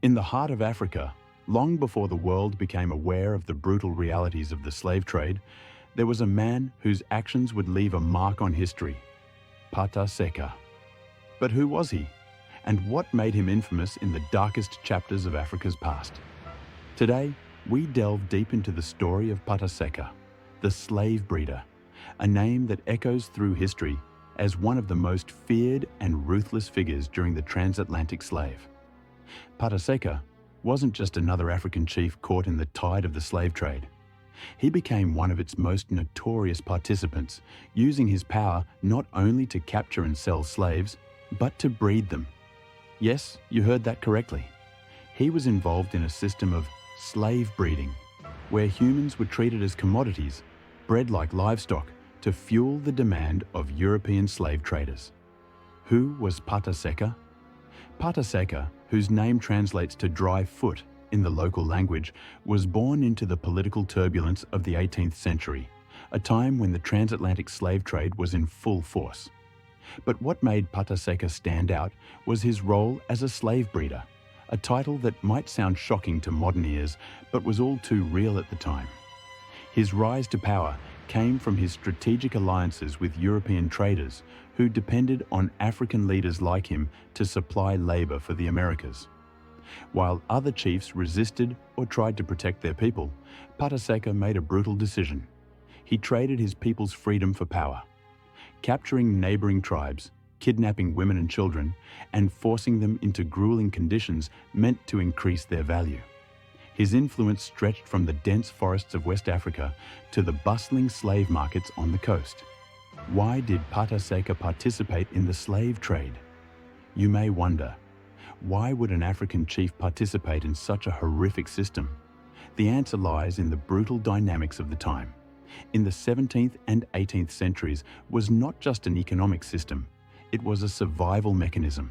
In the heart of Africa, long before the world became aware of the brutal realities of the slave trade, there was a man whose actions would leave a mark on history, Pata Seca. But who was he? And what made him infamous in the darkest chapters of Africa's past? Today, we delve deep into the story of Pata Seca, the slave breeder, a name that echoes through history as one of the most feared and ruthless figures during the transatlantic slave. Pata Seca wasn't just another African chief caught in the tide of the slave trade. He became one of its most notorious participants, using his power not only to capture and sell slaves, but to breed them. Yes, you heard that correctly. He was involved in a system of slave breeding, where humans were treated as commodities, bred like livestock, to fuel the demand of European slave traders. Who was Pata Seca? Pata Seca, whose name translates to dry foot in the local language, was born into the political turbulence of the 18th century, a time when the transatlantic slave trade was in full force. But what made Pata Seca stand out was his role as a slave breeder, a title that might sound shocking to modern ears, but was all too real at the time. His rise to power came from his strategic alliances with European traders who depended on African leaders like him to supply labor for the Americas. While other chiefs resisted or tried to protect their people, Pata Seca made a brutal decision. He traded his people's freedom for power, capturing neighboring tribes, kidnapping women and children, and forcing them into grueling conditions meant to increase their value. His influence stretched from the dense forests of West Africa to the bustling slave markets on the coast. Why did Pata Seca participate in the slave trade? You may wonder, why would an African chief participate in such a horrific system? The answer lies in the brutal dynamics of the time. In the 17th and 18th centuries was not just an economic system, it was a survival mechanism.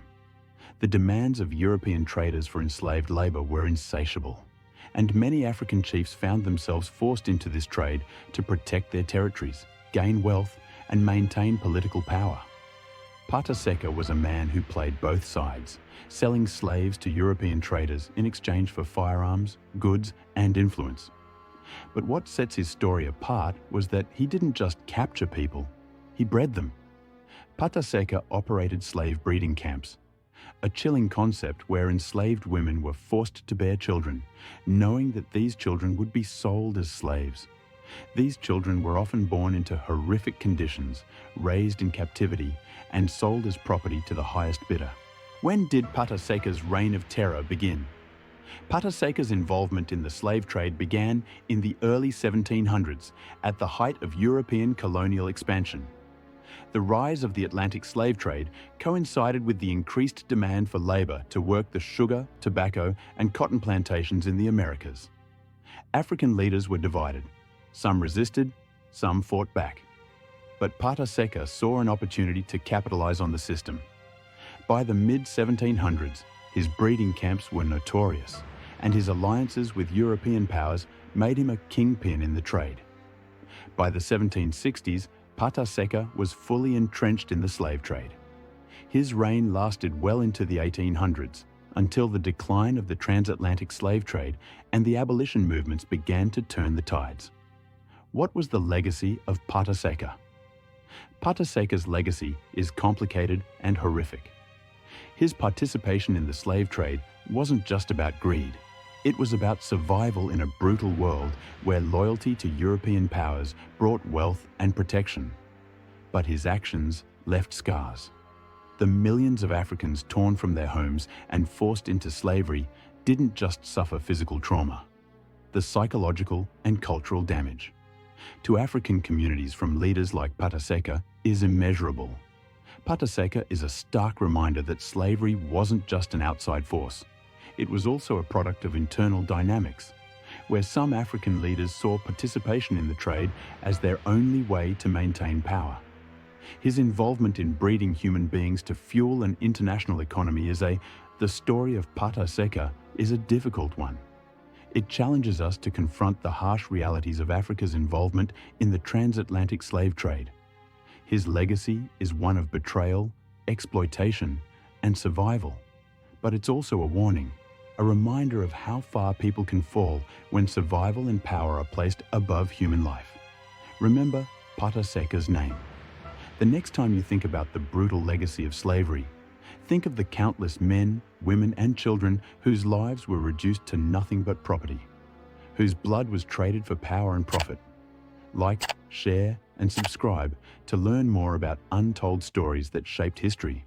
The demands of European traders for enslaved labor were insatiable, and many African chiefs found themselves forced into this trade to protect their territories, gain wealth, and maintain political power. Pata Seca was a man who played both sides, selling slaves to European traders in exchange for firearms, goods, and influence. But what sets his story apart was that he didn't just capture people, he bred them. Pata Seca operated slave breeding camps, a chilling concept where enslaved women were forced to bear children, knowing that these children would be sold as slaves. These children were often born into horrific conditions, raised in captivity, and sold as property to the highest bidder. When did Pata Seca's reign of terror begin? Pata Seca's involvement in the slave trade began in the early 1700s, at the height of European colonial expansion. The rise of the Atlantic slave trade coincided with the increased demand for labor to work the sugar, tobacco, and cotton plantations in the Americas. African leaders were divided. Some resisted, some fought back. But Pata Seca saw an opportunity to capitalize on the system. By the mid-1700s, his breeding camps were notorious, and his alliances with European powers made him a kingpin in the trade. By the 1760s, Pata Seca was fully entrenched in the slave trade. His reign lasted well into the 1800s, until the decline of the transatlantic slave trade and the abolition movements began to turn the tides. What was the legacy of Pata Seca? Pata Seca's legacy is complicated and horrific. His participation in the slave trade wasn't just about greed. It was about survival in a brutal world where loyalty to European powers brought wealth and protection. But his actions left scars. The millions of Africans torn from their homes and forced into slavery didn't just suffer physical trauma. The psychological and cultural damage to African communities from leaders like Pata Seca is immeasurable. Pata Seca is a stark reminder that slavery wasn't just an outside force. It was also a product of internal dynamics, where some African leaders saw participation in the trade as their only way to maintain power. His involvement in breeding human beings to fuel an international economy the story of Pata Seca is a difficult one. It challenges us to confront the harsh realities of Africa's involvement in the transatlantic slave trade. His legacy is one of betrayal, exploitation, and survival. But it's also a warning. a reminder of how far people can fall when survival and power are placed above human life. Remember Pata Seca's name. The next time you think about the brutal legacy of slavery, think of the countless men, women, and children whose lives were reduced to nothing but property, whose blood was traded for power and profit. Like, share, and subscribe to learn more about untold stories that shaped history.